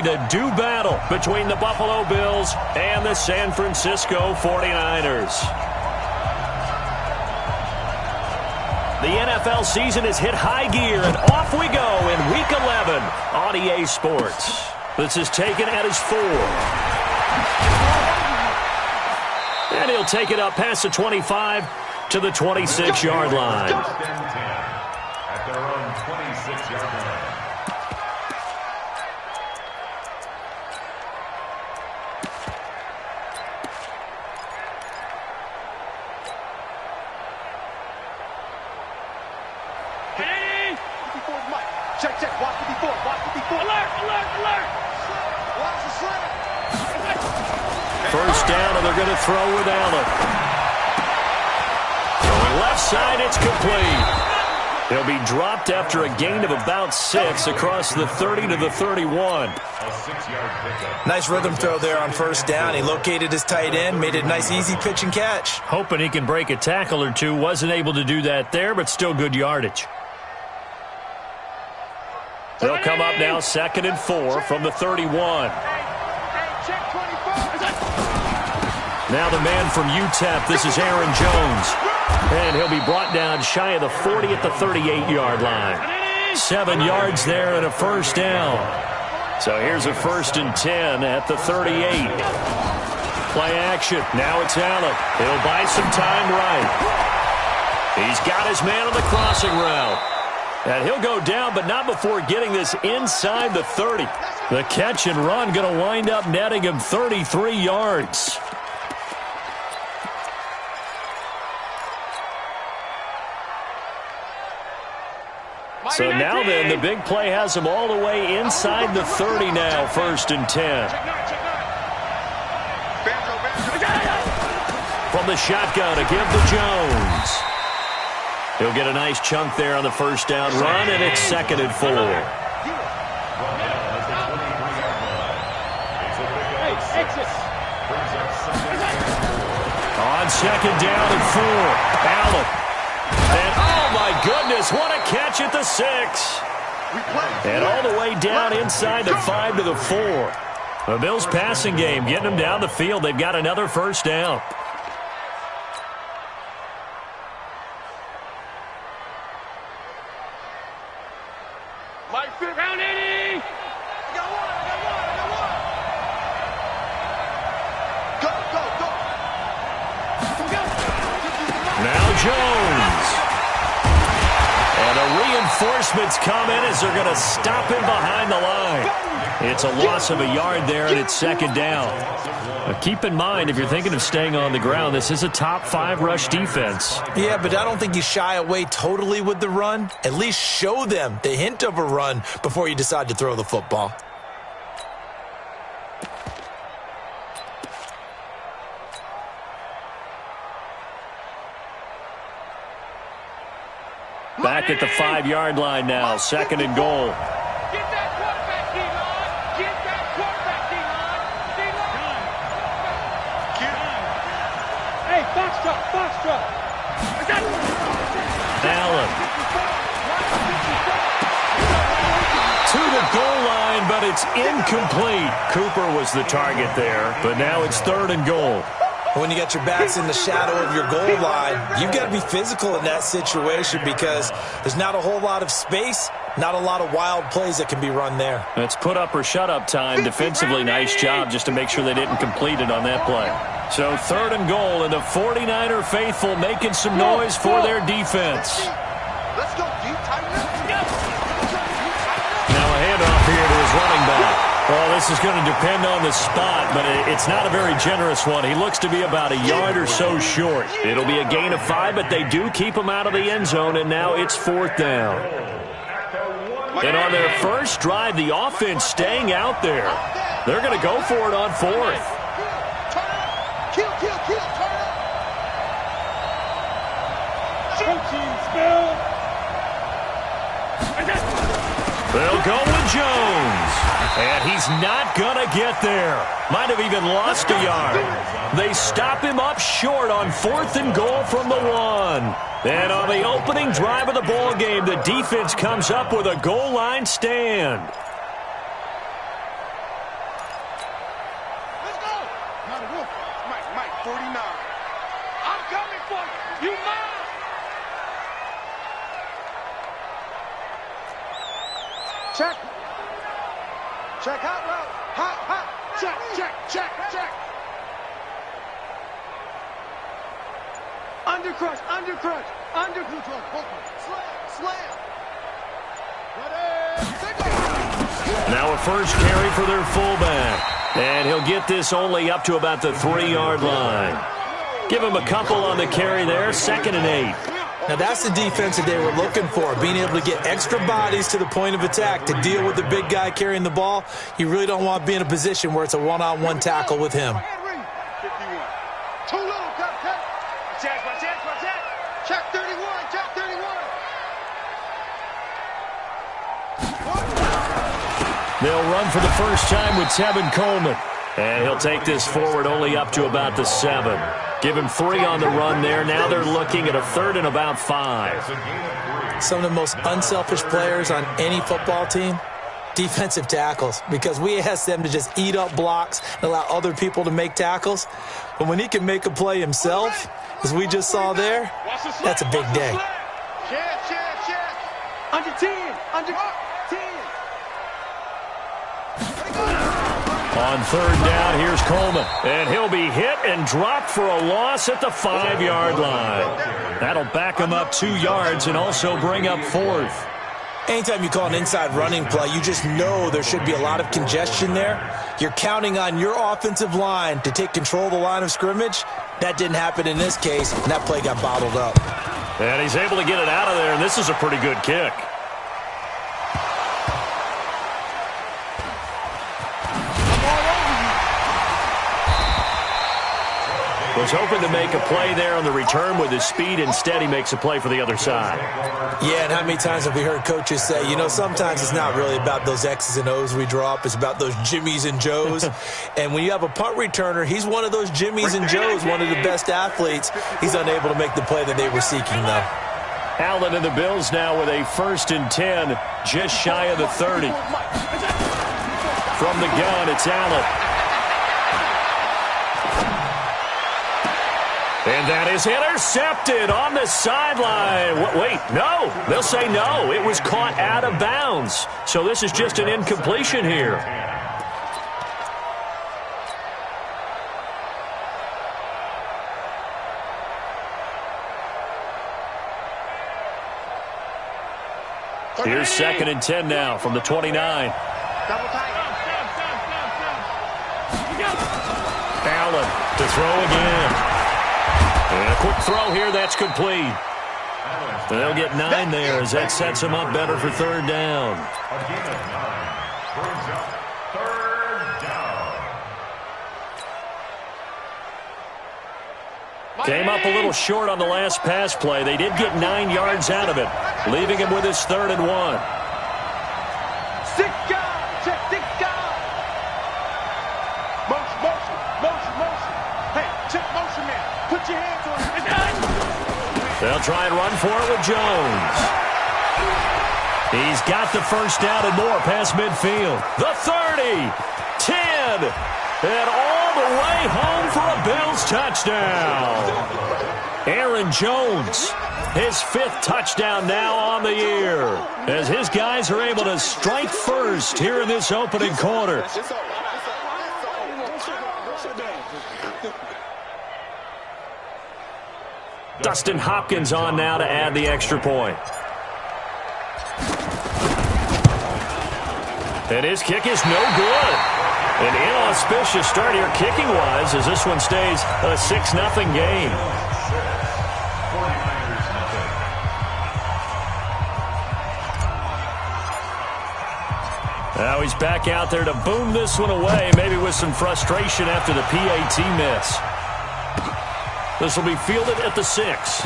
the do battle between the Buffalo Bills and the San Francisco 49ers. The NFL season has hit high gear, and off we go in Week 11 on EA Sports. This is taken at his 4. And he'll take it up past the 25 to the 26-yard line. At their own 26-yard line. Check, check. Watch the before. Watch the before. Alert, alert, alert. Watch the slant. First down, and they're going to throw with Allen. Going left side, it's complete. He'll be dropped after a gain of about 6 across the 30 to the 31. Nice rhythm throw there on first down. He located his tight end, made it a nice, easy pitch and catch. Hoping he can break a tackle or two. Wasn't able to do that there, but still good yardage. They'll come up now 2nd and 4 from the 31. Now the man from UTEP, this is Aaron Jones. And he'll be brought down shy of the 40 at the 38-yard line. 7 yards there and a first down. So here's a 1st and 10 at the 38. Play action. Now it's Allen. He'll buy some time right. He's got his man on the crossing route. And he'll go down, but not before getting this inside the 30. The catch and run going to wind up netting him 33 yards. So now then, the big play has him all the way inside the 30 now, 1st and 10. From the shotgun to give to Jones. He'll get a nice chunk there on the first down run, and it's 2nd and 4. On 2nd down and 4, Allen. And oh my goodness, what a catch at the 6. And all the way down inside the 5 to the 4. The Bills passing game, getting them down the field. They've got another first down. Jones. And a reinforcement's coming as they're going to stop him behind the line. It's a loss of a yard there, and it's 2nd down. Now keep in mind, if you're thinking of staying on the ground, this is a top 5 rush defense. Yeah, but I don't think you shy away totally with the run. At least show them the hint of a run before you decide to throw the football. Back at the 5-yard line now, 2nd and goal. Get that quarterback, D-line. Get that quarterback, D-line. D-line. Hey, box truck. Allen. To the goal line, but it's incomplete. Cooper was the target there, but now it's 3rd and goal. When you got your backs in the shadow of your goal line, you've got to be physical in that situation because there's not a whole lot of space, not a lot of wild plays that can be run there. It's put up or shut up time. Defensively, nice job just to make sure they didn't complete it on that play. So 3rd and goal, and the 49er faithful making some noise for their defense. Let's go deep, tighten up. Now a handoff here to his running back. Well, this is going to depend on the spot, but it's not a very generous one. He looks to be about a yard or so short. It'll be a gain of 5, but they do keep him out of the end zone, and now it's 4th down. And on their first drive, the offense staying out there. They're going to go for it on 4th. Kill, turn They'll go with Jones. And he's not going to get there. Might have even lost a yard. They stop him up short on 4th and goal from the 1. And on the opening drive of the ball game, the defense comes up with a goal line stand. Mike, 49. I'm coming for you. You mine. Check. Check hot route. Hot. Check. Undercrush. Slam. Now a first carry for their fullback. And he'll get this only up to about the 3-yard line. Give him a couple on the carry there. 2nd and 8. Now that's the defense that they were looking for, being able to get extra bodies to the point of attack to deal with the big guy carrying the ball. You really don't want to be in a position where it's a one-on-one tackle with him. 51. Too little, cut. Check 31. They'll run for the first time with Tevin Coleman. And he'll take this forward only up to about the 7. Give him 3 on the run there. Now they're looking at a 3rd and about 5. Some of the most unselfish players on any football team, defensive tackles, because we ask them to just eat up blocks and allow other people to make tackles. But when he can make a play himself, as we just saw there, that's a big day. Under 10. On 3rd down, here's Coleman. And he'll be hit and dropped for a loss at the 5-yard line. That'll back him up 2 yards and also bring up 4th. Anytime you call an inside running play, you just know there should be a lot of congestion there. You're counting on your offensive line to take control of the line of scrimmage. That didn't happen in this case, and that play got bottled up. And he's able to get it out of there, and this is a pretty good kick. Was hoping to make a play there on the return with his speed. Instead, he makes a play for the other side. Yeah, and how many times have we heard coaches say, sometimes it's not really about those X's and O's we draw up. It's about those Jimmies and Joes. And when you have a punt returner, he's one of those Jimmies and Joes, one of the best athletes. He's unable to make the play that they were seeking, though. Allen and the Bills now with a 1st and 10, just shy of the 30. From the gun, it's Allen. And that is intercepted on the sideline. Wait, no. They'll say no. It was caught out of bounds. So this is just an incompletion here. Here's 2nd and 10 now from the 29. Allen to throw again. And a quick throw here, that's complete. They'll get 9 there as that sets them up better for 3rd down. A gain of 9 brings up 3rd down. Came up a little short on the last pass play. They did get 9 yards out of it, leaving him with his 3rd and 1. Six guys. Motion. Hey, check motion man. Put your hands on it. They'll try and run for it with Jones. He's got the first down and more past midfield. The 30, 10, and all the way home for a Bills touchdown. Aaron Jones, his 5th touchdown now on the year, as his guys are able to strike first here in this opening quarter. Dustin Hopkins on now to add the extra point. And his kick is no good. An inauspicious start here kicking-wise as this one stays a 6-0 game. Now he's back out there to boom this one away, maybe with some frustration after the PAT miss. This will be fielded at the 6.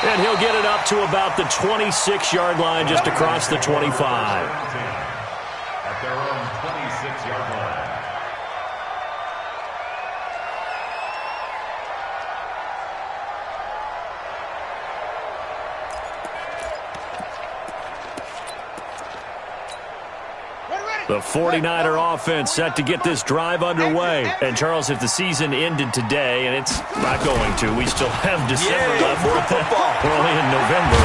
And he'll get it up to about the 26-yard line, just across the 25. At their own 26-yard line. Ready. The 49er offense set to get this drive underway. And, Charles, if the season ended today, and it's not going to, we still have December left. More football. We're only in November.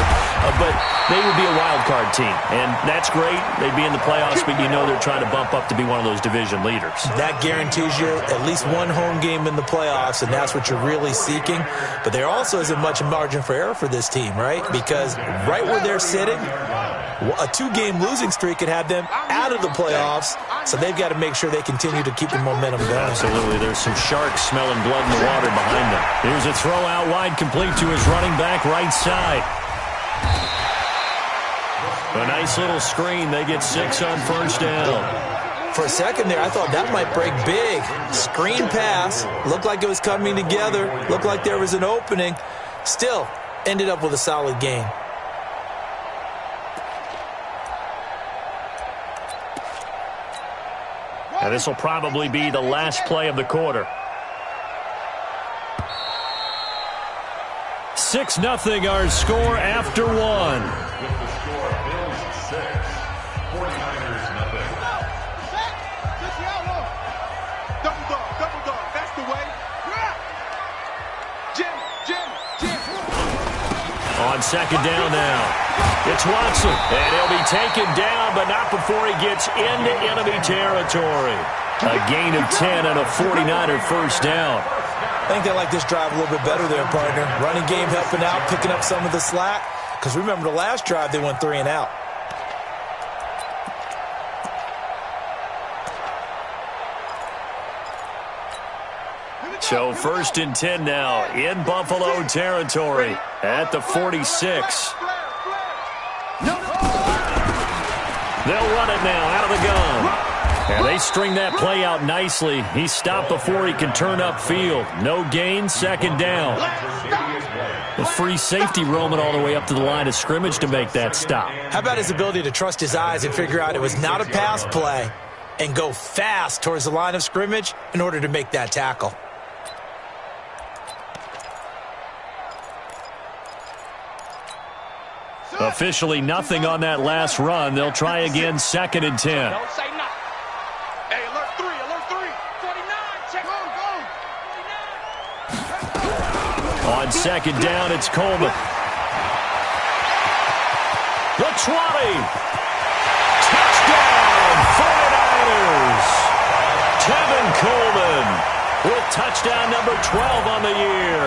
But they would be a wild card team. And that's great. They'd be in the playoffs, but you know they're trying to bump up to be one of those division leaders. That guarantees you at least one home game in the playoffs, and that's what you're really seeking. But there also isn't much margin for error for this team, right? Because right where they're sitting, a 2-game losing streak could have them out of the playoffs, so they've got to make sure they continue to keep the momentum going. Absolutely. There's some sharks smelling blood in the water behind them. Here's a throw out wide, complete to his running back right side. A nice little screen. They get 6 on first down. For a second there, I thought that might break big. Screen pass. Looked like it was coming together. Looked like there was an opening. Still, ended up with a solid gain. Now this will probably be the last play of the quarter. 6-0 our score after 1. With the score, Bills 6, 49ers nothing. Double dog, that's the way. Jim. On second down now. It's Watson, and he'll be taken down, but not before he gets into enemy territory. A gain of 10 and a 49er first down. I think they like this drive a little bit better there, partner. Running game helping out, picking up some of the slack. Because remember the last drive, they went 3 and out. So 1st and 10 now in Buffalo territory at the 46. They'll run it now out of the gun. And they string that play out nicely. He stopped before he can turn upfield. No gain, second down. The free safety roaming all the way up to the line of scrimmage to make that stop. How about his ability to trust his eyes and figure out it was not a pass play and go fast towards the line of scrimmage in order to make that tackle? Officially nothing on that last run. They'll try again, 2nd and 10. Don't say nothing. Hey, alert 3. 49, check. Go. On second down, it's Coleman. The 20. Touchdown, 49ers. Tevin Coleman with touchdown number 12 on the year,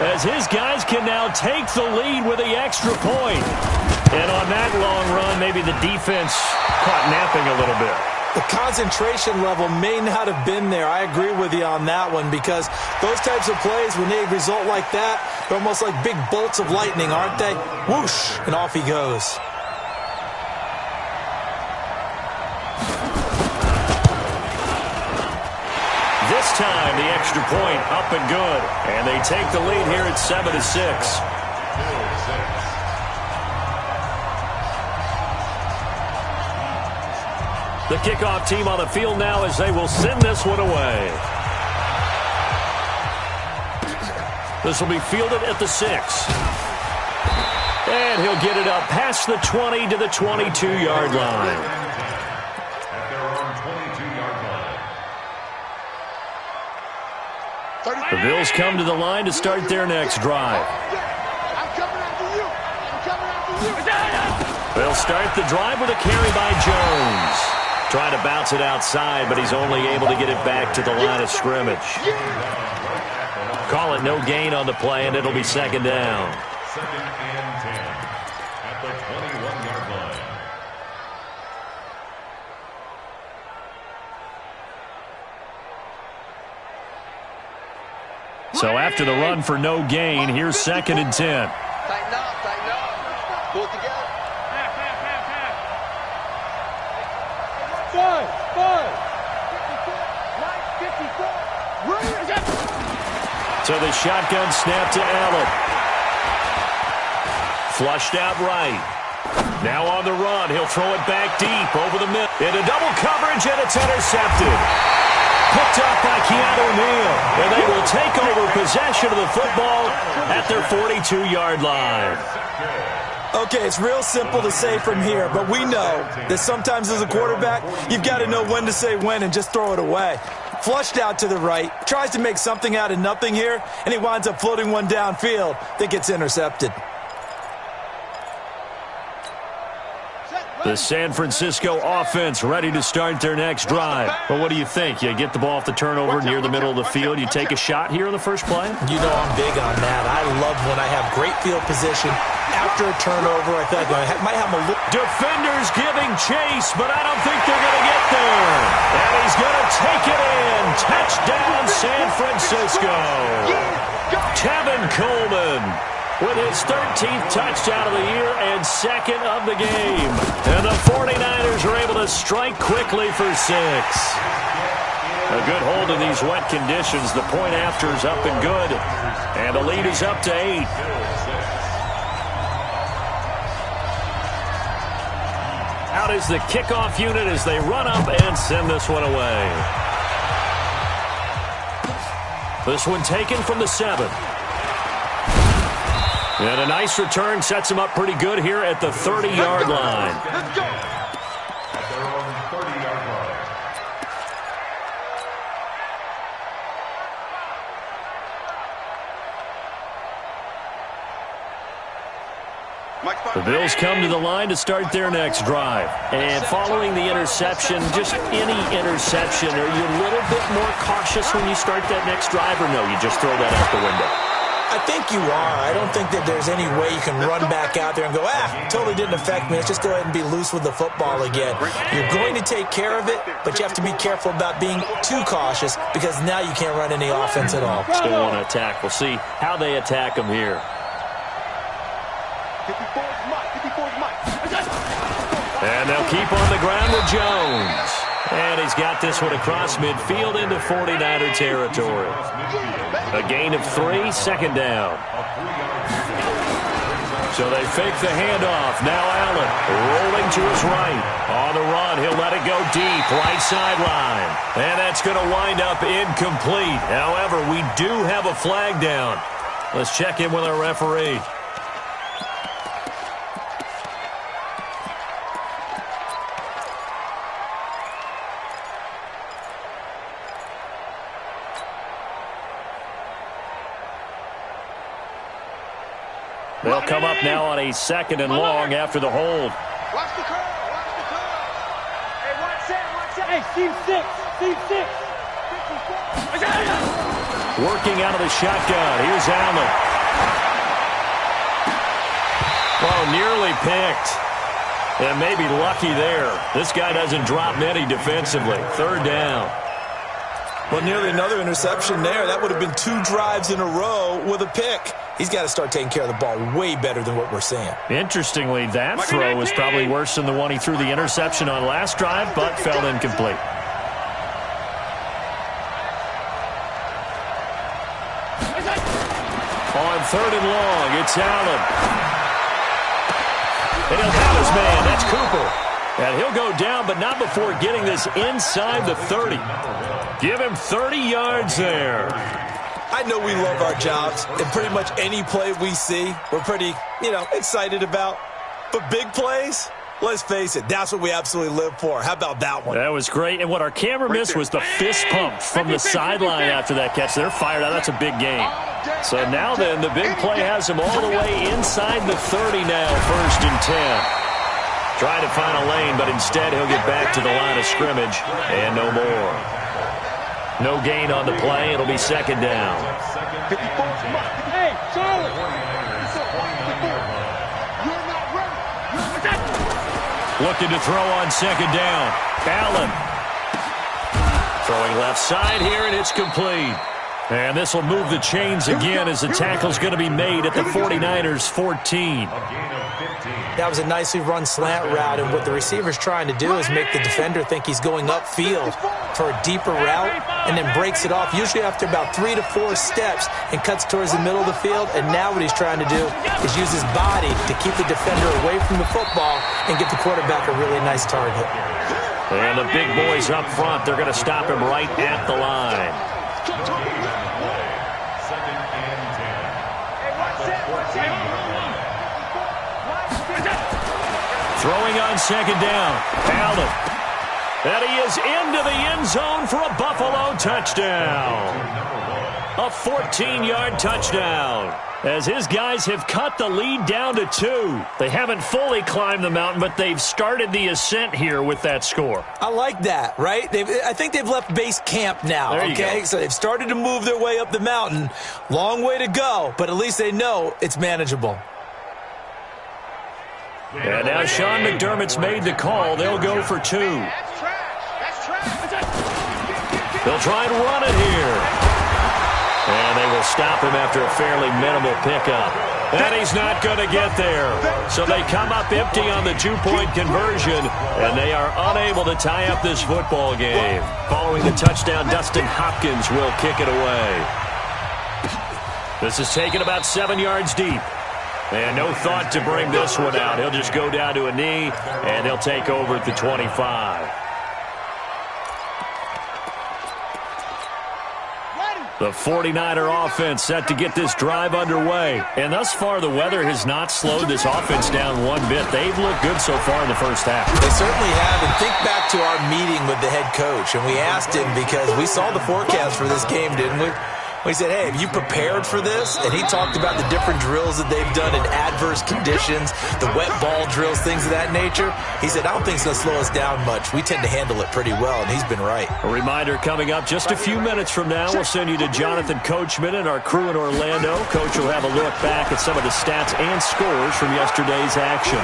as his guys can now take the lead with the extra point. And on that long run, maybe the defense caught napping a little bit. The concentration level may not have been there. I agree with you on that one, because those types of plays, when they result like that, they're almost like big bolts of lightning, aren't they? Whoosh, and off he goes. This time, the extra point up and good. And they take the lead here at 7-6. The kickoff team on the field now as they will send this one away. This will be fielded at the 6. And he'll get it up past the 20 to the 22-yard line. At their own 22-yard line. The Bills come to the line to start their next drive. I'm coming after you. They'll start the drive with a carry by Jones. Trying to bounce it outside, but he's only able to get it back to the line of scrimmage. Call it no gain on the play, and it'll be second down. 2nd and 10 at the 21-yard line. So after the run for no gain, here's 2nd and 10. Tighten up. Pull it together. So the shotgun snap to Allen. Flushed out right. Now on the run, he'll throw it back deep over the middle. Into double coverage, and it's intercepted. Picked up by Keanu Neal. And they will take over possession of the football at their 42-yard line. Okay, it's real simple to say from here, but we know that sometimes as a quarterback, you've got to know when to say when and just throw it away. Flushed out to the right, tries to make something out of nothing here, and he winds up floating one downfield that gets intercepted. The San Francisco offense ready to start their next drive. Well, what do you think? You get the ball off the turnover near the middle of the field. You take a shot here in the first play? You know I'm big on that. I love when I have great field position after a turnover. I feel like I might have a little... Defenders giving chase, but I don't think they're going to get there. And he's going to take it in. Touchdown, San Francisco. Tevin Coleman with his 13th touchdown of the year and second of the game. And the 49ers are able to strike quickly for 6. A good hold in these wet conditions. The point after is up and good. And the lead is up to 8. Out is the kickoff unit as they run up and send this one away. This one taken from the 7. And a nice return sets him up pretty good here at the 30-yard line. Let's go. At their own 30-yard line. The Bills come to the line to start their next drive. And following the interception, just any interception, are you a little bit more cautious when you start that next drive, or no, you just throw that out the window? I think you are. I don't think that there's any way you can run back out there and go, totally didn't affect me. Let's just go ahead and be loose with the football again. You're going to take care of it, but you have to be careful about being too cautious because now you can't run any offense at all. Still want to attack. We'll see how they attack them here. And they'll keep on the ground with Jones. And he's got this one across midfield into 49er territory. A gain of 3, second down. So they fake the handoff. Now Allen rolling to his right. On the run, he'll let it go deep, right sideline. And that's going to wind up incomplete. However, we do have a flag down. Let's check in with our referee. They'll come up now on a 2nd and long after the hold. Watch the curl. Watch the curl. Hey, watch that. Watch that. Hey, Steve 6. Steve 6. Working out of the shotgun. Here's Allen. Oh, nearly picked. And maybe lucky there. This guy doesn't drop many defensively. 3rd down. Well, nearly another interception there. That would have been 2 drives in a row with a pick. He's got to start taking care of the ball way better than what we're seeing. Interestingly, that throw is probably worse than the one he threw the interception on last drive, but fell incomplete. On 3rd and long, it's Allen. And he'll have his man. That's Cooper. And he'll go down, but not before getting this inside the 30. Give him 30 yards there. I know we love our jobs, and pretty much any play we see, we're pretty, excited about. But big plays, let's face it, that's what we absolutely live for. How about that one? That was great. And what our camera missed was the fist pump from the sideline after that catch. They're fired out. That's a big game. So now then, the big play has him all the way inside the 30 now, 1st and 10. Trying to find a lane, but instead he'll get back to the line of scrimmage and no more. No gain on the play. It'll be 2nd down. Hey, Charlie. You're not ready. Looking to throw on 2nd down. Allen. Throwing left side here, and it's complete. And this will move the chains again as the tackle's going to be made at the 49ers' 14. That was a nicely run slant route, and what the receiver's trying to do is make the defender think he's going upfield for a deeper route and then breaks it off, usually after about 3 to 4 steps, and cuts towards the middle of the field. And now what he's trying to do is use his body to keep the defender away from the football and get the quarterback a really nice target. And the big boys up front, they're going to stop him right at the line. Throwing on second down. Allen. And he is into the end zone for a Buffalo touchdown. A 14-yard touchdown. As his guys have cut the lead down to 2. They haven't fully climbed the mountain, but they've started the ascent here with that score. I like that, right? I think they've left base camp now, okay? So they've started to move their way up the mountain. Long way to go, but at least they know it's manageable. And now Sean McDermott's made the call. They'll go for 2. That's trash. They'll try and run it here. And they will stop him after a fairly minimal pickup. And he's not going to get there. So they come up empty on the 2-point conversion, and they are unable to tie up this football game. Following the touchdown, Dustin Hopkins will kick it away. This is taken about 7 yards deep. And no thought to bring this one out. He'll just go down to a knee, and they'll take over at the 25. The 49er offense set to get this drive underway. And thus far, the weather has not slowed this offense down one bit. They've looked good so far in the first half. They certainly have. And think back to our meeting with the head coach. And we asked him because we saw the forecast for this game, didn't we? We said, hey, have you prepared for this? And he talked about the different drills that they've done in adverse conditions, the wet ball drills, things of that nature. He said, I don't think it's going to slow us down much. We tend to handle it pretty well, and he's been right. A reminder coming up just a few minutes from now. We'll send you to Jonathan Coachman and our crew in Orlando. Coach will have a look back at some of the stats and scores from yesterday's action.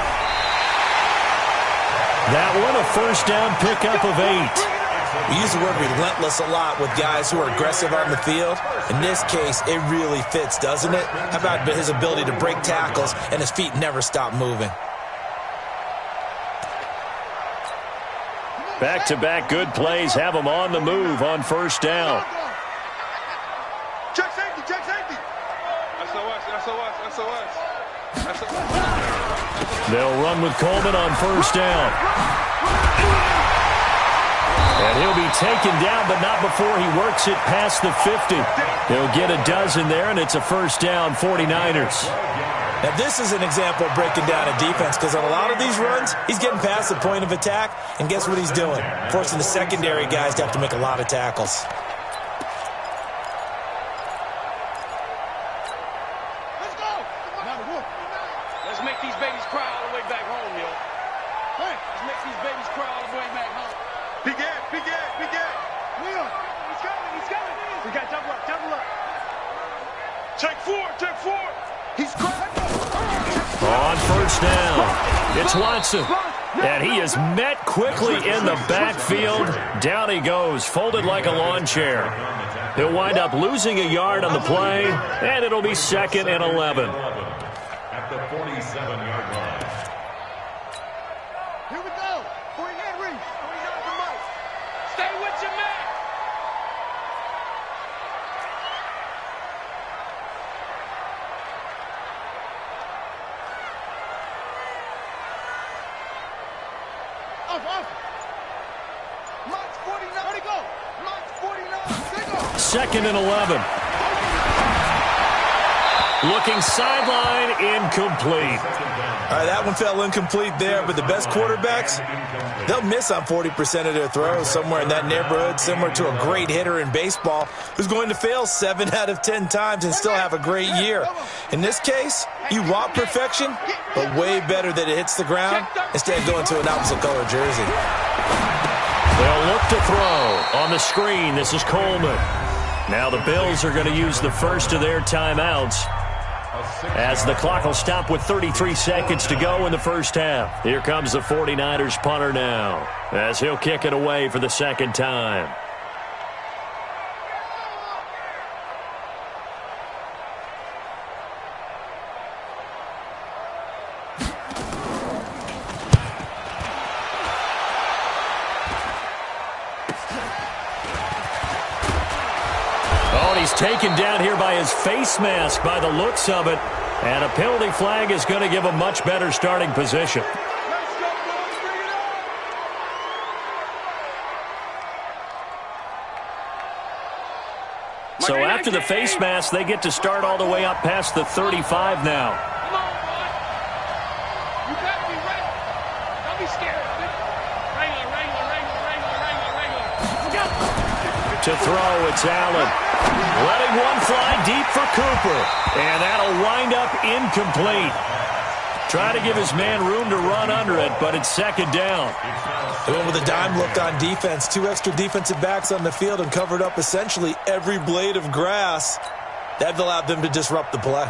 That one, a first down pickup of 8. We use the word relentless a lot with guys who are aggressive on the field. In this case, it really fits, doesn't it? How about his ability to break tackles and his feet never stop moving? Back-to-back good plays have him on the move on first down. Check safety, check safety. They'll run with Coleman on first down. And he'll be taken down, but not before he works it past the 50. He'll get a dozen there, and it's a first down, 49ers. Now, this is an example of breaking down a defense because on a lot of these runs, he's getting past the point of attack, and guess what he's doing? Forcing the secondary guys to have to make a lot of tackles. Let's go. Let's make these babies cry all the way back home, yo. Let's make these babies cry all the way back home. Big Ed. Leo, he's coming. We got double up. Check four. He's cracked. On first down, it's Watson. And he is met quickly in the backfield. Down he goes, folded like a lawn chair. He'll wind up losing a yard on the play, and it'll be 2nd and 11. At the 47-yard line. Here we go. 49 Reese. 49 for Mike. Stay with your man. Off. Mike's 49. Where'd he go? Mike's 49. 2nd and 11. Looking sideline, incomplete. All right, that one fell incomplete there, but the best quarterbacks, they'll miss on 40% of their throws somewhere in that neighborhood, similar to a great hitter in baseball who's going to fail 7 out of 10 times and still have a great year. In this case, you want perfection, but way better that it hits the ground instead of going to an opposite color jersey. They'll look to throw. On the screen, this is Coleman. Now the Bills are going to use the first of their timeouts, as the clock will stop with 33 seconds to go in the first half. Here comes the 49ers punter now, as he'll kick it away for the second time. He's taken down here by his face mask by the looks of it. And a penalty flag is going to give a much better starting position. So after the face mask, they get to start all the way up past the 35 now. To throw, it's Allen. Letting one fly deep for Cooper. And that'll wind up incomplete. Trying to give his man room to run under it, but it's second down. They went with a dime look on defense. 2 extra defensive backs on the field and covered up essentially every blade of grass. That allowed them to disrupt the play.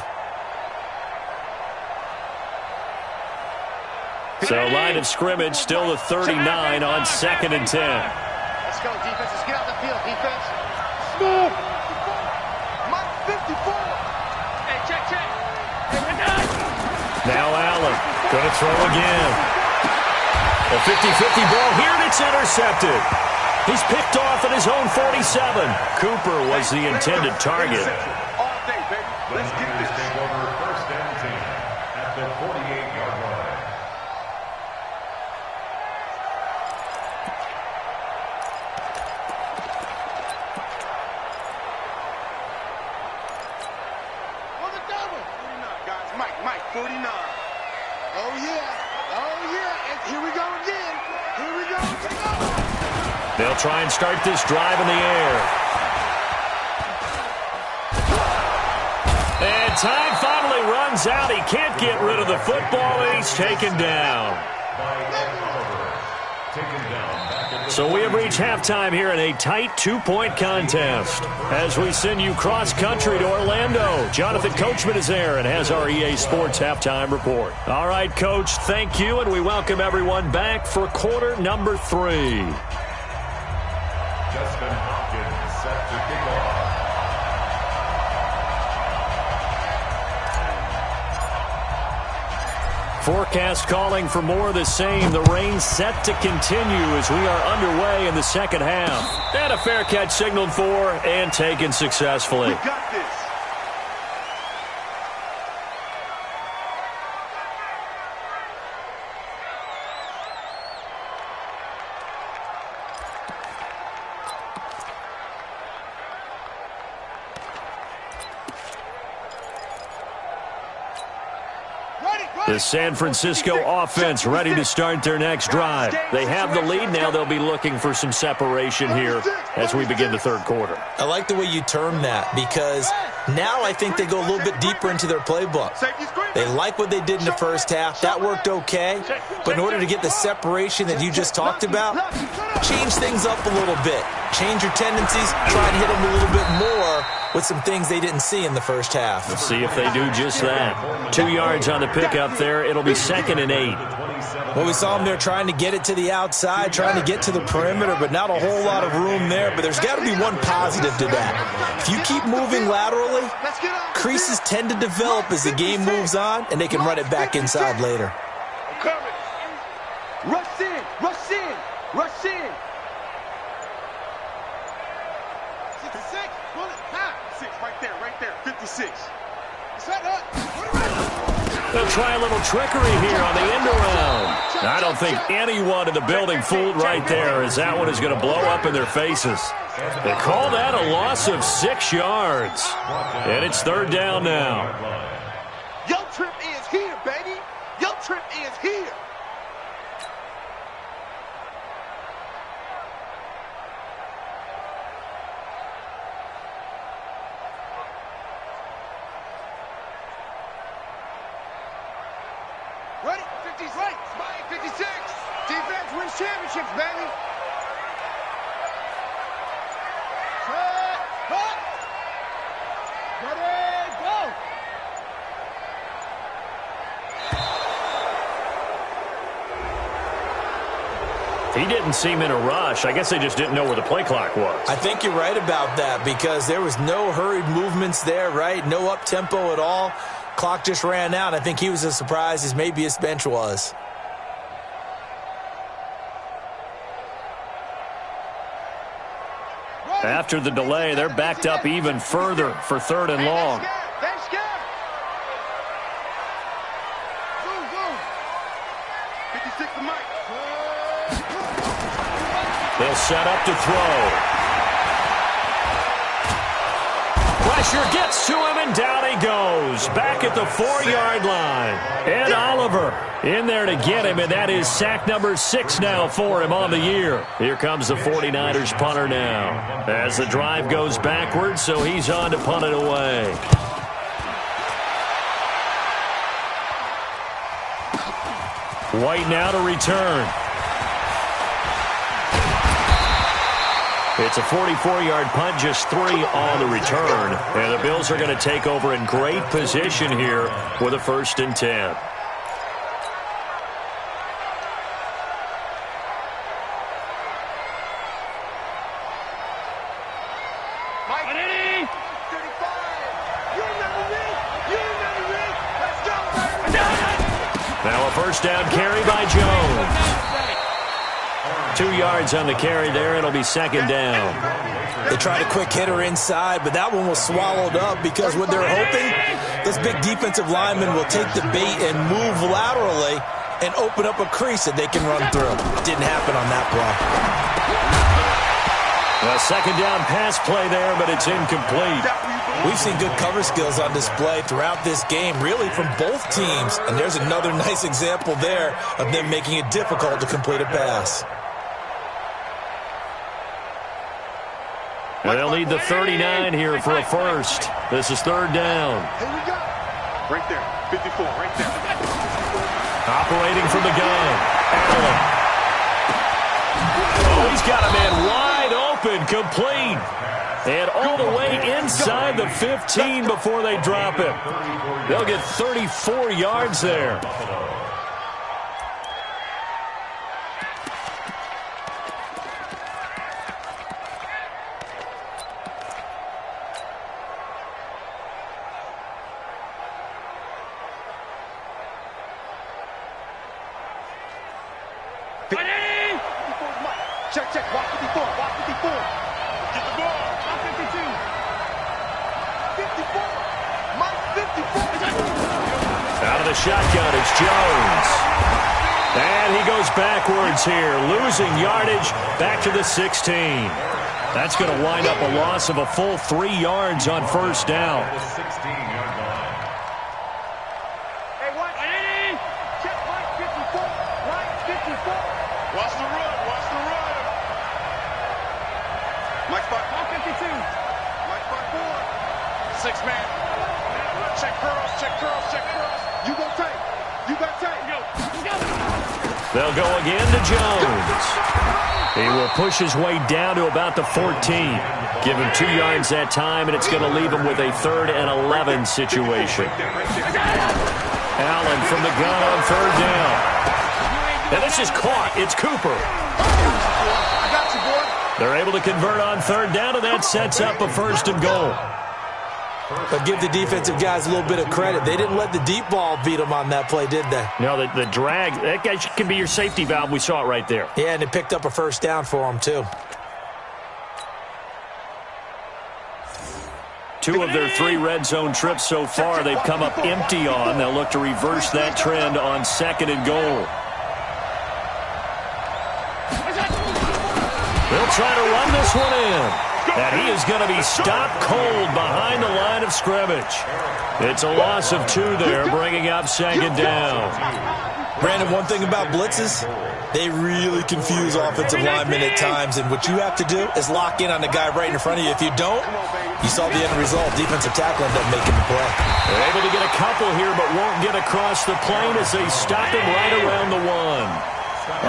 So line of scrimmage still the 39 on 2nd and 10. Let's go, defense. Let's get out the field, defense. Move. Mike 54. Hey, check. Now Allen going to throw again. A 50-50 ball here, and it's intercepted. He's picked off at his own 47. Cooper was the intended target. All day, baby. Let's get this. Take over 1st and 10 at the 48-yard line. On the double. 49, guys. Mike, 49. Oh, yeah. And here we go again. They'll try and start this drive in the air. And time finally runs out. He can't get rid of the football, and he's taken down. So we have reached halftime here in a tight 2-point contest. As we send you cross-country to Orlando, Jonathan Coachman is there and has our EA Sports halftime report. All right, Coach, thank you, and we welcome everyone back for quarter number 3. Justin Hopkins set to kick off. Forecast calling for more of the same. The rain set to continue as we are underway in the second half. And a fair catch signaled for and taken successfully. We got this. The San Francisco offense ready to start their next drive. They have the lead now. They'll be looking for some separation here as we begin the third quarter. I like the way you term that because now I think they go a little bit deeper into their playbook. They like what they did in the first half. That worked okay. But in order to get the separation that you just talked about, change things up a little bit. Change your tendencies. Try and hit them a little bit more with some things they didn't see in the first half. Let's see if they do just that. 2 yards on the pickup there. It'll be 2nd and 8. Well, we saw them there trying to get it to the outside, trying to get to the perimeter, but not a whole lot of room there. But there's got to be one positive to that. If you keep moving laterally, creases tend to develop as the game moves on, and they can run it back inside later. Rush in. 66, bullet, high. 6, right there, 56. Set up. They'll try a little trickery here on the end around. I don't think anyone in the building fooled right there, as that one is going to blow up in their faces. They call that a loss of 6 yards. And it's 3rd down now. Your trip is here, baby. Your trip is here. Ready? 56. 56. Defense wins championships, baby. Set. Hut. Ready, go. He didn't seem in a rush. I guess they just didn't know where the play clock was. I think you're right about that because there was no hurried movements there, right? No up-tempo at all. Clock just ran out. I think he was as surprised as maybe his bench was. After the delay, they're backed up even further for 3rd and long. They'll set up to throw. pressure gets to him, and down he goes. Back at the 4-yard line. And Oliver in there to get him, and that is sack number 6 now for him on the year. Here comes the 49ers punter now. As the drive goes backwards, so he's on to punt it away. White now to return. It's a 44-yard punt, just 3 on the return. And the Bills are going to take over in great position here with a 1st and 10. Now a 1st down carry by Jones. 2 yards on the carry there. It'll be 2nd down. They tried a quick hitter inside, but that one was swallowed up because what they're hoping, this big defensive lineman will take the bait and move laterally and open up a crease that they can run through. Didn't happen on that play. A 2nd down pass play there, but it's incomplete. We've seen good cover skills on display throughout this game, really from both teams. And there's another nice example there of them making it difficult to complete a pass. They'll need the 39 here for a 1st. This is 3rd down. Here we go. Right there. 54, right there. Operating from the gun. Allen. Oh, he's got a man wide open, complete. And all the way inside the 15 before they drop him. They'll get 34 yards there. Check, walk 54, walk 54. Get the ball, walk 52. 54, Mike 54. Out of the shotgun, it's Jones. And he goes backwards here, losing yardage back to the 16. That's going to wind up a loss of a full 3 yards on 1st down. The 16-yard line. Hey, watch. Check Mike 54, Mike 54. Watch the run, watch the run. Mike spot 52. Mike spot 4. 6 man. Check curls, check curls, check curls. You go tight. You got tight. Go. They'll go again to Jones. He will push his way down to about the 14. Give him 2 yards that time, and it's going to leave him with a 3rd and 11 situation. Allen from the gun on 3rd down. And this is caught. It's Cooper. I got you, boy. They're able to convert on 3rd down, and that sets up a 1st and goal. But give the defensive guys a little bit of credit. They didn't let the deep ball beat them on that play, did they? No, the drag, that guy can be your safety valve. We saw it right there. Yeah, and it picked up a 1st down for them, too. 2 of their 3 red zone trips so far, they've come up empty on. They'll look to reverse that trend on 2nd and goal. They'll try to run this one in. And he is going to be stopped cold behind the line of scrimmage. It's a loss of 2 there, bringing up 2nd down. Brandon, one thing about blitzes, they really confuse offensive linemen at times, and what you have to do is lock in on the guy right in front of you. If you don't, you saw the end result. Defensive tackle ended up making the play. They're able to get a couple here, but won't get across the plane as they stop him right around the 1.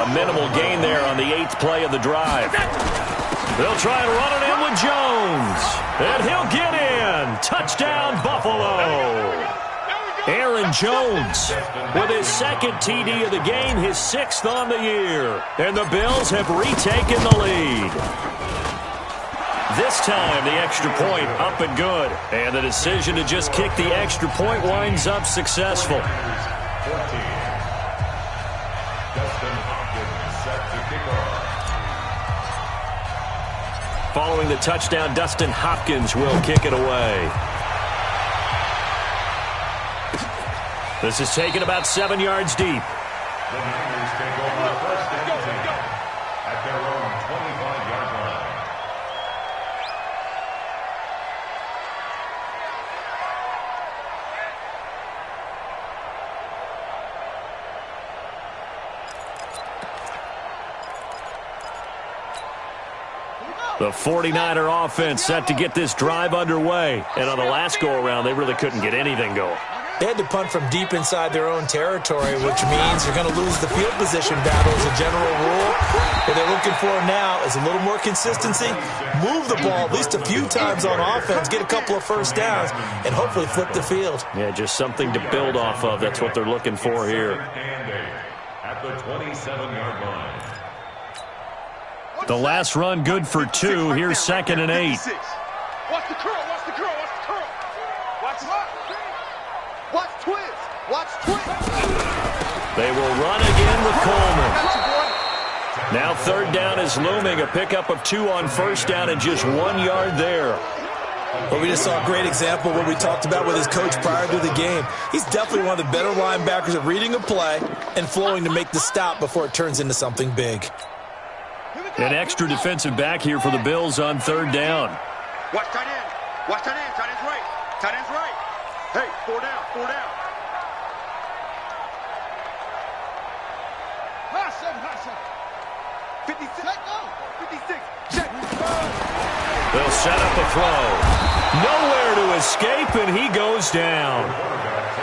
A minimal gain there on the 8th play of the drive. They'll try and run it in with Jones. And he'll get in. Touchdown, Buffalo. Aaron Jones with his 2nd TD of the game, his 6th on the year. And the Bills have retaken the lead. This time, the extra point up and good. And the decision to just kick the extra point winds up successful. 14. Dustin Hopkins set to kick off. Following the touchdown, Dustin Hopkins will kick it away. This is taken about 7 yards deep. The Niners take over 1st and 10 at their own 25-yard line. The 49er offense set to get this drive underway. And on the last go-around, they really couldn't get anything going. They had to punt from deep inside their own territory, which means you're going to lose the field position battle as a general rule. What they're looking for now is a little more consistency, move the ball at least a few times on offense, get a couple of first downs, and hopefully flip the field. Yeah, just something to build off of. That's what they're looking for here. At the 27-yard line. The last run good for 2. Here's 2nd and 8. Watch the curl, watch the curl, watch the curl. Watch twist, watch twist. They will run again with Coleman. Now 3rd down is looming. A pickup of 2 on 1st down and just 1 yard there. Well, we just saw a great example of what we talked about with his coach prior to the game. He's definitely one of the better linebackers at reading a play and flowing to make the stop before it turns into something big. An extra defensive back here for the Bills on 3rd down. Watch tight end. Watch tight end. Tight end's right. Tight end's right. Hey, 4 down. 4 down. High 7. 56. Let go. 56. Check. They'll set up a throw. Nowhere to escape, and he goes down.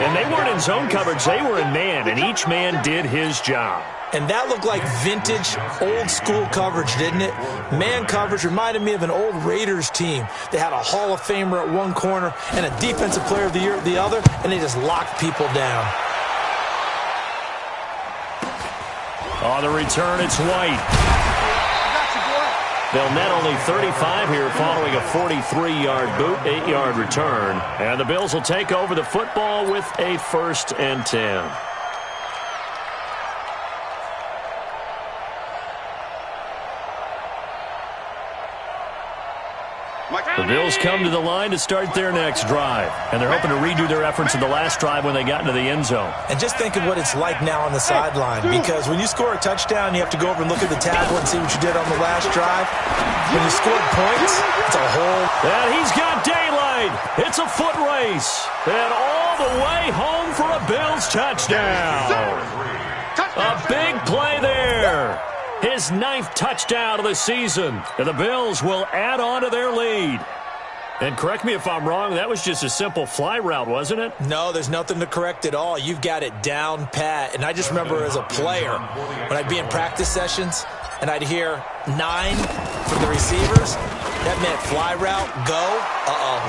And they weren't in zone coverage. They were in man, and each man did his job. And that looked like vintage, old-school coverage, didn't it? Man coverage reminded me of an old Raiders team. They had a Hall of Famer at one corner and a Defensive Player of the Year at the other, and they just locked people down. On the return, it's White. They'll net only 35 here following a 43-yard boot, 8-yard return. And the Bills will take over the football with a 1st and 10. The Bills come to the line to start their next drive. And they're hoping to redo their efforts in the last drive when they got into the end zone. And just think of what it's like now on the sideline. Because when you score a touchdown, you have to go over and look at the table and see what you did on the last drive. When you scored points, it's a whole... And he's got daylight. It's a foot race. And all the way home for a Bills touchdown. A big play there. His 9th touchdown of the season. And the Bills will add on to their lead. And correct me if I'm wrong, that was just a simple fly route, wasn't it? No, there's nothing to correct at all. You've got it down pat. And I just remember as a player, when I'd be in practice sessions and I'd hear 9 from the receivers, that meant fly route, go,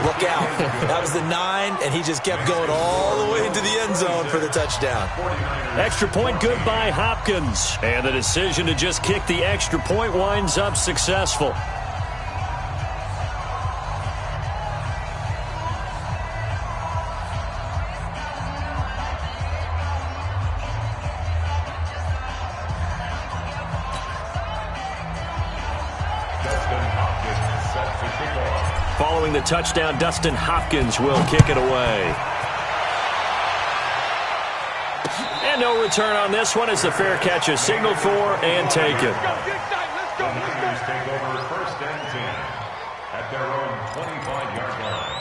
look out. That was the 9, and he just kept going all the way into the end zone for the touchdown. Extra point good by Hopkins. And the decision to just kick the extra point winds up successful. Following the touchdown, Dustin Hopkins will kick it away. And no return on this one as the fair catch is signaled for and taken. Niners take over 1st and 10 at their own 25-yard line.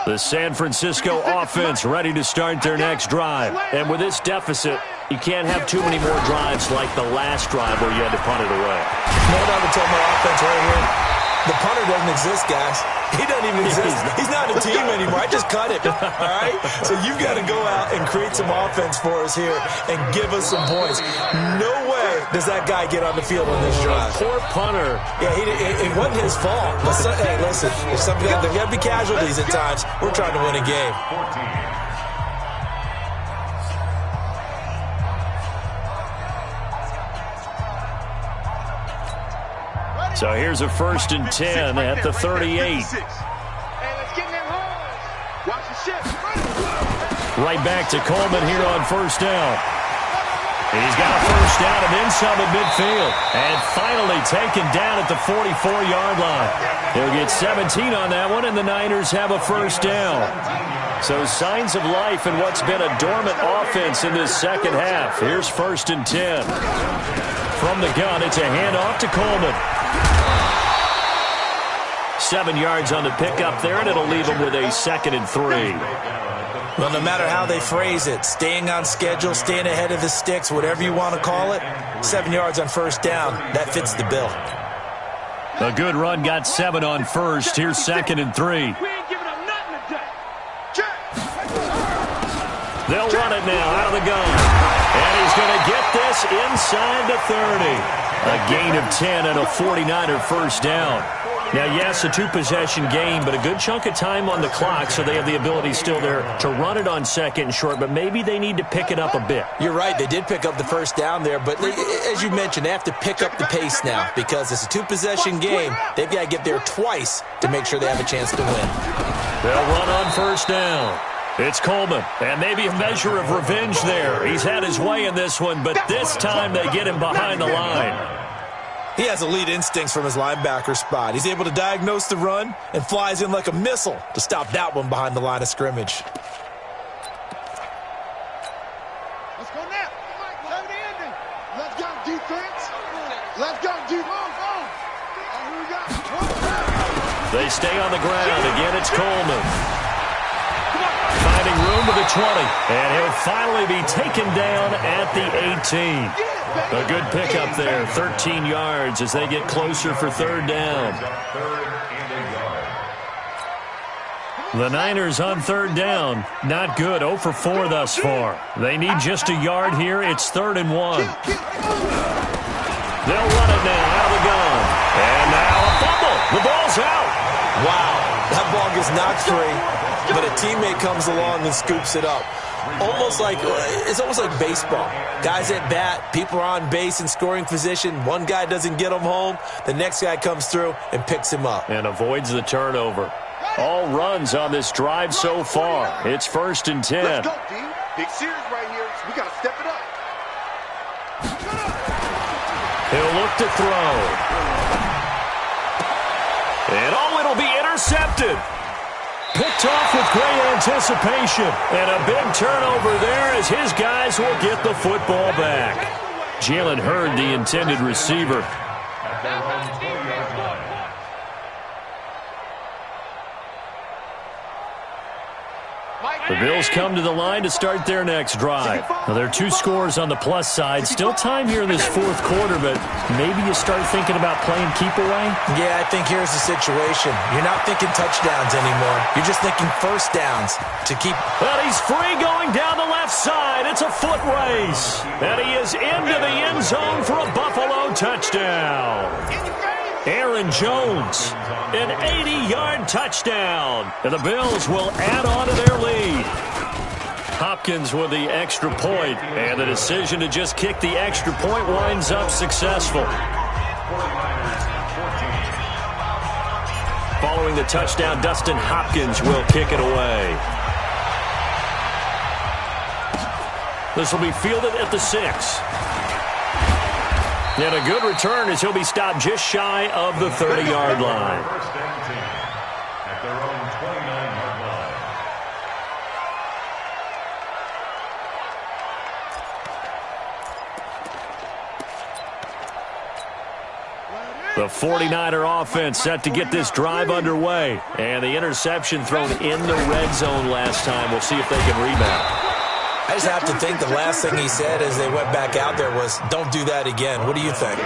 The San Francisco offense ready to start their next drive. And with this deficit, you can't have too many more drives like the last drive where you had to punt it away. You know what I would tell my offense right here? The punter doesn't exist, guys. He doesn't even exist. He's not a team anymore. I just cut it. All right? So you've got to go out and create some offense for us here and give us some points. No way does that guy get on the field on this drive. Poor punter. Yeah, it wasn't his fault. But hey, listen, if there got to be casualties at times. We're trying to win a game. 14. So here's a 1st and 10 at the 38. Right back to Coleman here on 1st down. He's got a 1st down and then some at midfield. And finally taken down at the 44-yard line. He'll get 17 on that one, and the Niners have a 1st down. So signs of life in what's been a dormant offense in this second half. Here's 1st and 10. From the gun, it's a handoff to Coleman. 7 yards on the pickup there, and it'll leave him with a 2nd and 3. Well, no matter how they phrase it, staying on schedule, staying ahead of the sticks, whatever you want to call it, 7 yards on first down, that fits the bill. A good run got 7 on first. Here's 2nd and 3. We ain't giving up nothing today. They'll run it now out of the gun. And he's going to get this inside the 30. A gain of 10 and a 49er first down. Now, yes, a 2-possession game, but a good chunk of time on the clock, so they have the ability still there to run it on 2nd and short, but maybe they need to pick it up a bit. You're right. They did pick up the first down there, but as you mentioned, they have to pick up the pace now because it's a 2-possession game. They've got to get there twice to make sure they have a chance to win. They'll run on first down. It's Coleman, and maybe a measure of revenge there. He's had his way in this one, but this time they get him behind the line. He has elite instincts from his linebacker spot. He's able to diagnose the run and flies in like a missile to stop that one behind the line of scrimmage. Let's go now. Let's the ending. Let's go, defense. Let's go, defense. They stay on the ground. Again, it's Coleman. Finding room with the 20. And he'll finally be taken down at the 18. A good pickup there, 13 yards as they get closer for 3rd down. The Niners on 3rd down. Not good, 0 for 4 thus far. They need just a yard here. It's 3rd and 1. They'll run it now out of the gun. And now a fumble. The ball's out. Wow, that ball gets knocked free, but a teammate comes along and scoops it up. It's almost like baseball. Guys at bat, people are on base in scoring position. One guy doesn't get him home. The next guy comes through and picks him up. And avoids the turnover. All runs on this drive so far. It's 1st and 10. Let's go, D. Big series right here. So we got to step it up. He'll look to throw. And it'll be intercepted. Picked off with great anticipation. And a big turnover there as his guys will get the football back. Jalen Hurd, the intended receiver. The Bills come to the line to start their next drive. Now, there are 2 scores on the plus side. Still time here in this 4th quarter, but maybe you start thinking about playing keep away? Yeah, I think here's the situation. You're not thinking touchdowns anymore. You're just thinking first downs to keep. But he's free going down the left side. It's a foot race. And he is into the end zone for a Buffalo touchdown. Aaron Jones, an 80-yard touchdown. And the Bills will add on to their lead. Hopkins with the extra point, and the decision to just kick the extra point winds up successful. Following the touchdown, Dustin Hopkins will kick it away. This will be fielded at the 6. And a good return as he'll be stopped just shy of the 30-yard line. First and 10 at their own 29-yard line. The 49er offense set to get this drive underway. And the interception thrown in the red zone last time. We'll see if they can rebound. I just have to think the last thing he said as they went back out there was, don't do that again. What do you think?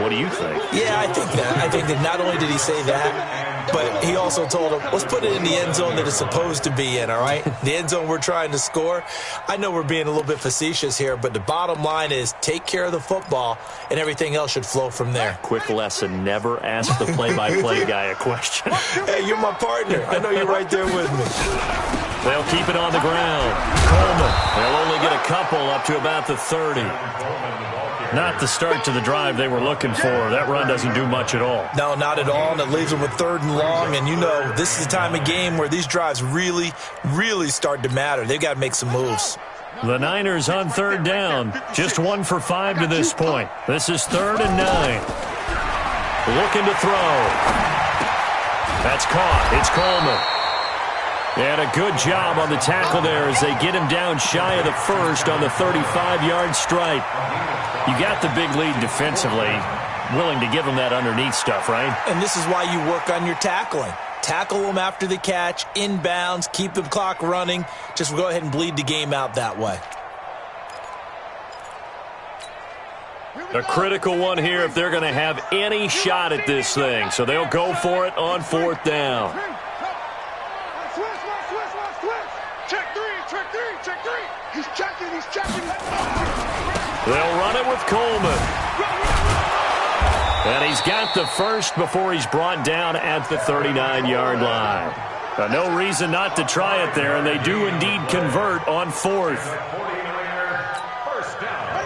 What do you think? Yeah, I think that. I think that not only did he say that, but he also told him, let's put it in the end zone that it's supposed to be in, all right? The end zone we're trying to score. I know we're being a little bit facetious here, but the bottom line is take care of the football, and everything else should flow from there. Quick lesson, never ask the play-by-play guy a question. Hey, you're my partner. I know you're right there with me. They'll keep it on the ground. Coleman, they'll only get a couple up to about the 30. Not the start to the drive they were looking for. That run doesn't do much at all. No, not at all, and it leaves them with 3rd and long. And, you know, this is the time of game where these drives really, really start to matter. They've got to make some moves. The Niners on 3rd down. Just 1 for 5 to this point. This is 3rd and 9. Looking to throw. That's caught. It's Coleman. And a good job on the tackle there as they get him down shy of the 1st on the 35-yard stripe. You got the big lead defensively, willing to give him that underneath stuff, right? And this is why you work on your tackling. Tackle them after the catch, inbounds, keep the clock running. Just go ahead and bleed the game out that way. A critical one here if they're going to have any shot at this thing. So they'll go for it on 4th down. He's checking. They'll run it with Coleman. And he's got the first before he's brought down at the 39-yard line. No reason not to try it there, and they do indeed convert on 4th.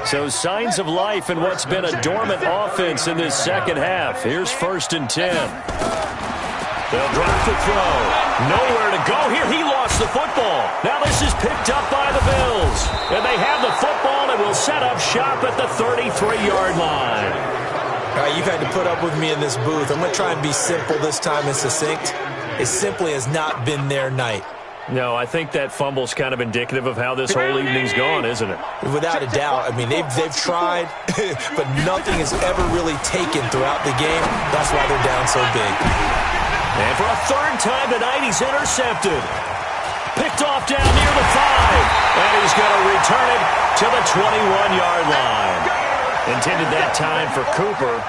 So signs of life in what's been a dormant offense in this second half. Here's 1st and 10. They'll drop the throw. Nowhere to go here. He lost the football. Now this is picked up by the Bills. And they have the football and will set up shop at the 33-yard line. All right, you've had to put up with me in this booth. I'm going to try and be simple this time and succinct. It simply has not been their night. No, I think that fumble's kind of indicative of how this whole evening's gone, isn't it? Without a doubt. I mean, they've tried, but nothing has ever really taken throughout the game. That's why they're down so big. And for a 3rd time tonight, he's intercepted. Picked off down near the 5. And he's going to return it to the 21-yard line. Intended that time for Cooper.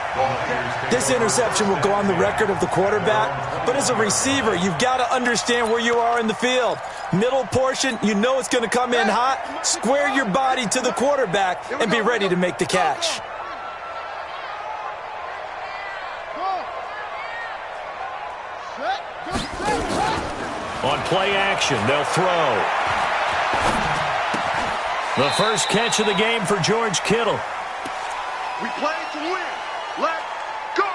This interception will go on the record of the quarterback, but as a receiver, you've got to understand where you are in the field. Middle portion, you know it's going to come in hot. Square your body to the quarterback and be ready to make the catch. On play action, they'll throw. The first catch of the game for George Kittle. We play to win. Let's go.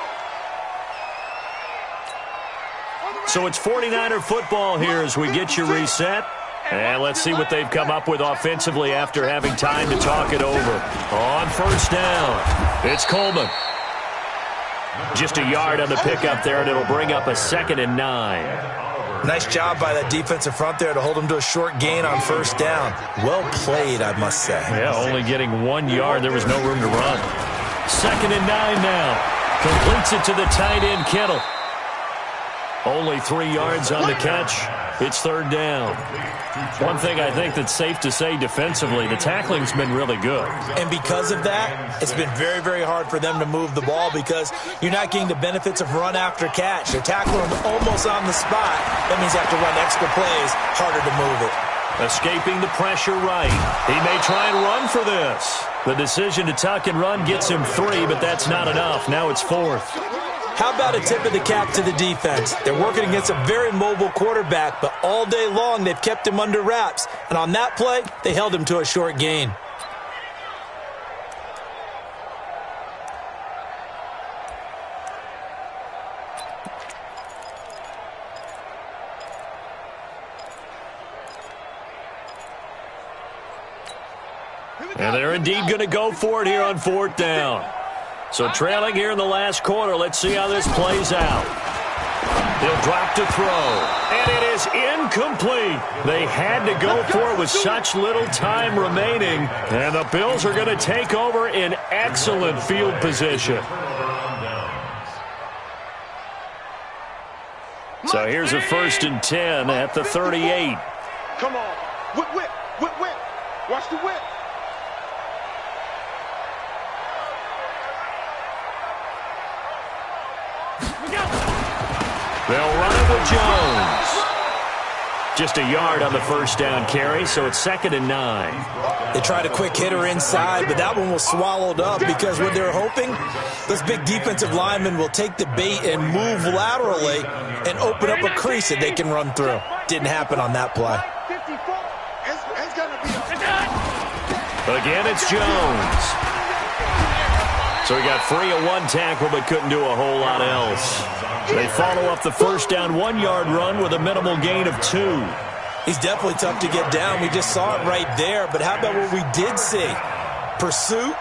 So it's 49er football here as we get you reset. And let's see what they've come up with offensively after having time to talk it over. On 1st down, it's Coleman. Just a yard on the pickup there, and it'll bring up a 2nd and 9. Nice job by that defensive front there to hold him to a short gain on 1st down. Well played, I must say. Yeah, only getting 1 yard. There was no room to run. 2nd and 9 now. Completes it to the tight end, Kittle. Only 3 yards on the catch. It's 3rd down. One thing I think that's safe to say defensively, the tackling's been really good. And because of that, it's been very, very hard for them to move the ball because you're not getting the benefits of run after catch. They're tackling them almost on the spot. That means they have to run extra plays, harder to move it. Escaping the pressure right. He may try and run for this. The decision to tuck and run gets him 3, but that's not enough. Now it's 4th. How about a tip of the cap to the defense? They're working against a very mobile quarterback, but all day long they've kept him under wraps. And on that play, they held him to a short gain. And they're indeed going to go for it here on 4th down. So trailing here in the last quarter, let's see how this plays out. He'll drop to throw, and it is incomplete. They had to go for it with such little time remaining, and the Bills are going to take over in excellent field position. So here's a 1st and 10 at the 38. Come on. Whip. Watch the whip. They'll run it with Jones. Just a yard on the 1st down carry, so it's 2nd and 9. They tried a quick hitter inside, but that one was swallowed up because what they're hoping, those big defensive linemen will take the bait and move laterally and open up a crease that they can run through. Didn't happen on that play. Again, it's Jones. So he got free of 1 tackle but couldn't do a whole lot else. They follow up the 1st down 1-yard run with a minimal gain of 2. He's definitely tough to get down. We just saw it right there. But how about what we did see? Pursuit,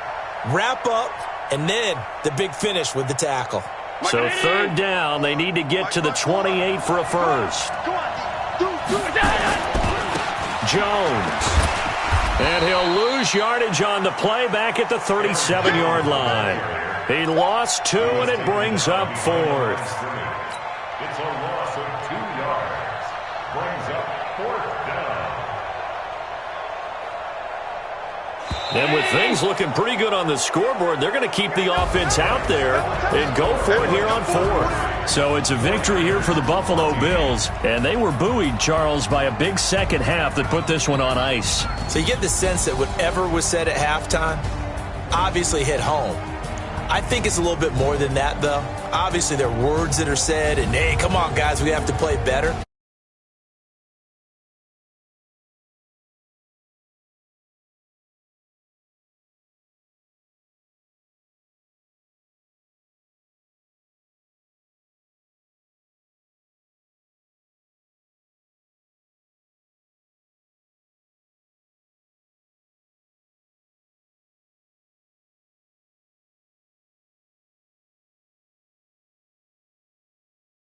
wrap up, and then the big finish with the tackle. So 3rd down, they need to get to the 28 for a first. Jones. And he'll lose yardage on the play back at the 37-yard line. He lost 2, and it brings up 4th. It's a loss of And with things looking pretty good on the scoreboard, they're going to keep the offense out there and go for it here on fourth. So it's a victory here for the Buffalo Bills. And they were buoyed, Charles, by a big second half that put this one on ice. So you get the sense that whatever was said at halftime obviously hit home. I think it's a little bit more than that, though. Obviously, there are words that are said, and, hey, come on, guys, we have to play better.